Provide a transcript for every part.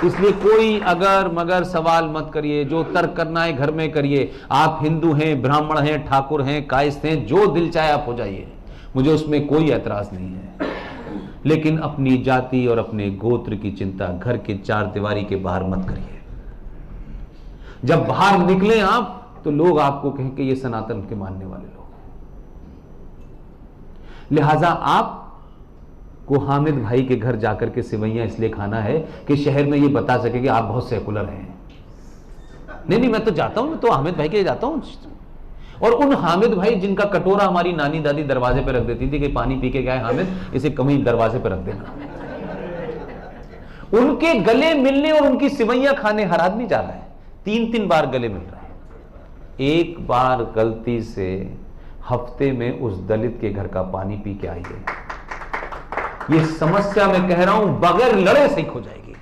इसलिए कोई अगर मगर सवाल मत करिए, जो तर्क करना है घर में करिए। आप हिंदू हैं, ब्राह्मण हैं, ठाकुर हैं, कायस्थ हैं, जो दिल चाहे आप हो जाइए, मुझे उसमें कोई ऐतराज नहीं है। लेकिन अपनी जाति और अपने गोत्र की चिंता घर के चार दीवारी के बाहर मत करिए। जब बाहर निकले आप तो लोग आपको कहें कि ये सनातन के मानने वाले लोग हैं। लिहाजा आप को हामिद भाई के घर जाकर के सिवैयां इसलिए खाना है कि शहर में ये बता सके कि आप बहुत सेकुलर हैं। नहीं, मैं तो जाता हूं, मैं तो हामिद भाई के जाता हूं। और उन हामिद भाई जिनका कटोरा हमारी नानी दादी दरवाजे पे रख देती थी कि पानी पी के गए हामिद, इसे कहीं दरवाजे पे रख देना, उनके गले मिलने और उनकी सिवैयां खाने हर आदमी जा रहा है। 3-3 बार गले मिल रहा है। एक बार गलती से हफ्ते में उस दलित के घर का पानी पी के आइए, ये समस्या मैं कह रहा हूं बगैर लड़े सही हो जाएगी।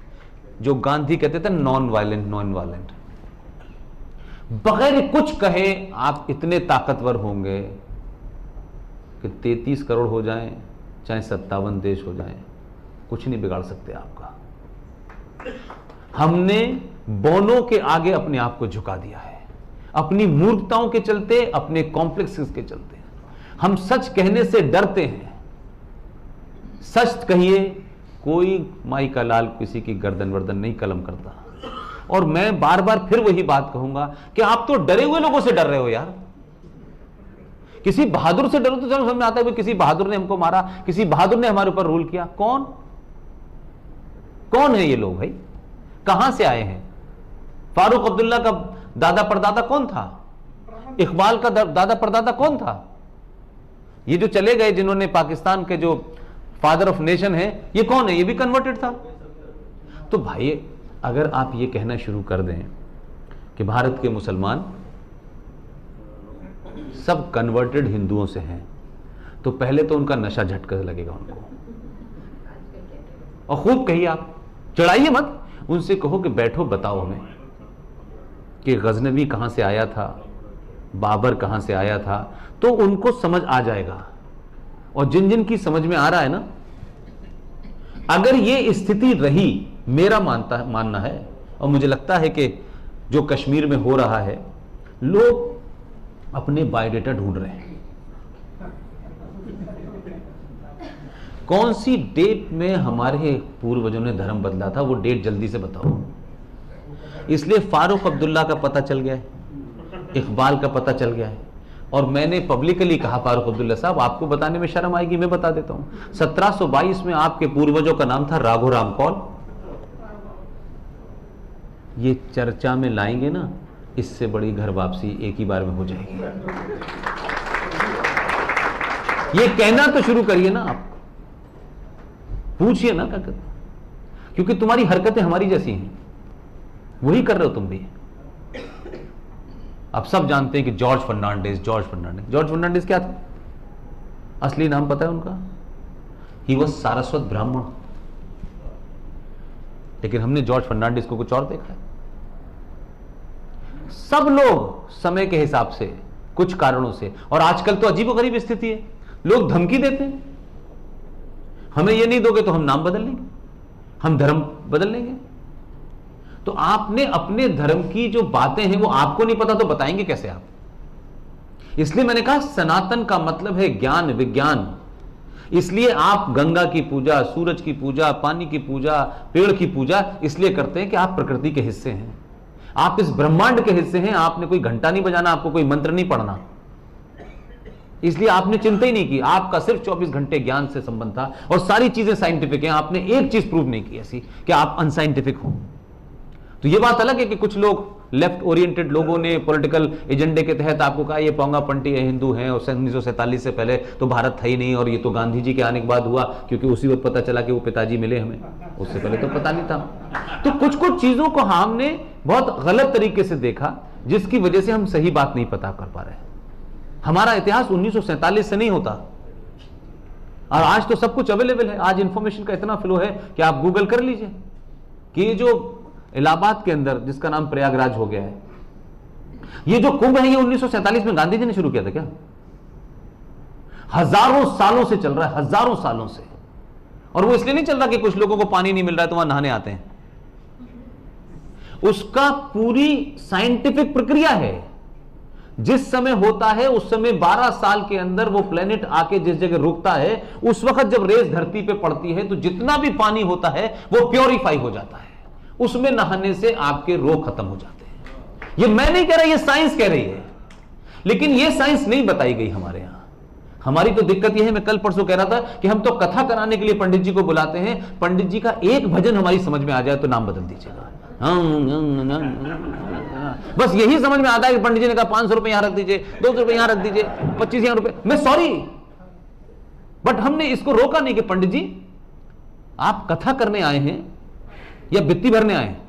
जो गांधी कहते थे नॉन वायलेंट, बगैर कुछ कहे आप इतने ताकतवर होंगे कि 33 करोड़ हो जाएं, चाहे 57 देश हो जाएं, कुछ नहीं बिगाड़ सकते आपका। हमने बोनों के आगे अपने आप को झुका दिया है, अपनी मूर्खताओं के चलते, अपने कॉम्प्लेक्सेस के चलते। हम सच कहने से डरते हैं। सच कहिए, कोई माई का लाल किसी की गर्दन वर्दन नहीं कलम करता। और मैं बार बार फिर वही बात कहूंगा कि आप तो डरे हुए लोगों से डर रहे हो यार। किसी बहादुर से डरो तो चलो समझ में आता है, किसी बहादुर ने हमको मारा, किसी बहादुर ने हमारे ऊपर रूल किया। कौन है ये लोग भाई? कहां से आए हैं? फारूक अब्दुल्ला का दादा परदादा कौन था? इकबाल का दादा परदादा कौन था? ये जो चले गए जिन्होंने पाकिस्तान के जो फादर ऑफ नेशन है, ये कौन है? ये भी कन्वर्टेड था। तो भाई अगर आप ये कहना शुरू कर दें कि भारत के मुसलमान सब कन्वर्टेड हिंदुओं से हैं, तो पहले तो उनका नशा झटका लगेगा उनको। और खूब कहिए, आप चढ़ाइए मत, उनसे कहो कि बैठो बताओ हमें कि गजनवी कहां से आया था, बाबर कहां से आया था, तो उनको समझ आ जाएगा। और जिन जिन की समझ में आ रहा है ना, अगर ये स्थिति रही, मेरा मानना है और मुझे लगता है कि जो कश्मीर में हो रहा है, लोग अपने बायोडेटा ढूंढ रहे हैं। कौन सी डेट में हमारे पूर्वजों ने धर्म बदला था, वो डेट जल्दी से बताओ। इसलिए फारूक अब्दुल्ला का पता चल गया है, इकबाल का पता चल गया है। और मैंने पब्लिकली कहा, फारूक अब्दुल्ला साहब आपको बताने में शर्म आएगी, मैं बता देता हूं। 1722 में आपके पूर्वजों का नाम था राघोराम कौल। ये चर्चा में लाएंगे ना, इससे बड़ी घर वापसी एक ही बार में हो जाएगी। ये कहना तो शुरू करिए ना, आप पूछिए ना, क्योंकि तुम्हारी हरकतें हमारी जैसी हैं, वही कर रहे हो तुम भी। आप सब जानते हैं कि जॉर्ज फर्नांडिस क्या था? असली नाम पता है उनका? ही वॉज सारस्वत ब्राह्मण। लेकिन हमने जॉर्ज फर्नांडिस को कुछ और देखा है। सब लोग समय के हिसाब से, कुछ कारणों से, और आजकल तो अजीबोगरीब स्थिति है, लोग धमकी देते हैं, हमें ये नहीं दोगे तो हम नाम बदल लेंगे, हम धर्म बदल लेंगे। तो आपने अपने धर्म की जो बातें हैं वो आपको नहीं पता तो बताएंगे कैसे आप? इसलिए मैंने कहा सनातन का मतलब है ज्ञान विज्ञान। इसलिए आप गंगा की पूजा, सूरज की पूजा, पानी की पूजा, पेड़ की पूजा इसलिए करते हैं कि आप प्रकृति के हिस्से हैं, आप इस ब्रह्मांड के हिस्से हैं। आपने कोई घंटा नहीं बजाना, आपको कोई मंत्र नहीं पढ़ना, इसलिए आपने चिंता ही नहीं की। आपका सिर्फ 24 घंटे ज्ञान से संबंध था और सारी चीजें साइंटिफिक हैं। आपने एक चीज प्रूव नहीं की ऐसी कि आप अनसाइंटिफिक हो। तो ये बात अलग है कि कुछ लोग लेफ्ट ओरिएंटेड लोगों ने पॉलिटिकल एजेंडे के तहत आपको कहा ये पोंगा पंटी है, हिंदू हैं, और 1947 से पहले तो भारत था ही नहीं, और ये तो गांधी जी के आने के बाद हुआ, क्योंकि उसी वक्त पता चला कि वो पिताजी मिले हमें, उससे पहले तो पता नहीं था। तो कुछ कुछ चीजों को हमने बहुत गलत तरीके से देखा, जिसकी वजह से हम सही बात नहीं पता कर पा रहे। हमारा इतिहास 1947 से नहीं होता, और आज तो सब कुछ अवेलेबल है। आज इंफॉर्मेशन का इतना फ्लो है कि आप गूगल कर लीजिए कि ये जो इलाहाबाद के अंदर जिसका नाम प्रयागराज हो गया है, ये जो कुंभ है, ये 1947 में गांधी जी ने शुरू किया था क्या? हजारों सालों से चल रहा है, हजारों सालों से। और वो इसलिए नहीं चल रहा कि कुछ लोगों को पानी नहीं मिल रहा है तो वहां नहाने आते हैं। उसका पूरी साइंटिफिक प्रक्रिया है। जिस समय होता है उस समय 12 साल के अंदर वो प्लेनेट आके जिस जगह रुकता है, उस वक्त जब रेस धरती पे पड़ती है तो जितना भी पानी होता है वो प्योरीफाई हो जाता है। उसमें नहाने से आपके रोग खत्म हो जाते हैं। ये मैं नहीं कह रहा, ये साइंस कह रही है, लेकिन ये साइंस नहीं बताई गई हमारे यहां। हमारी तो दिक्कत यह है, मैं कल परसों कह रहा था कि हम तो कथा कराने के लिए पंडित जी को बुलाते हैं, पंडित जी का एक भजन हमारी समझ में आ जाए तो नाम बदल दीजिएगा। बस यही समझ में आता है कि पंडित जी ने कहा 500 रुपए यहां रख दीजिए, 200 रुपए यहां रख दीजिए, 25 रुपए। मैं सॉरी, बट हमने इसको रोका नहीं कि पंडित जी आप कथा करने आए हैं या बित्ती भरने आए हैं।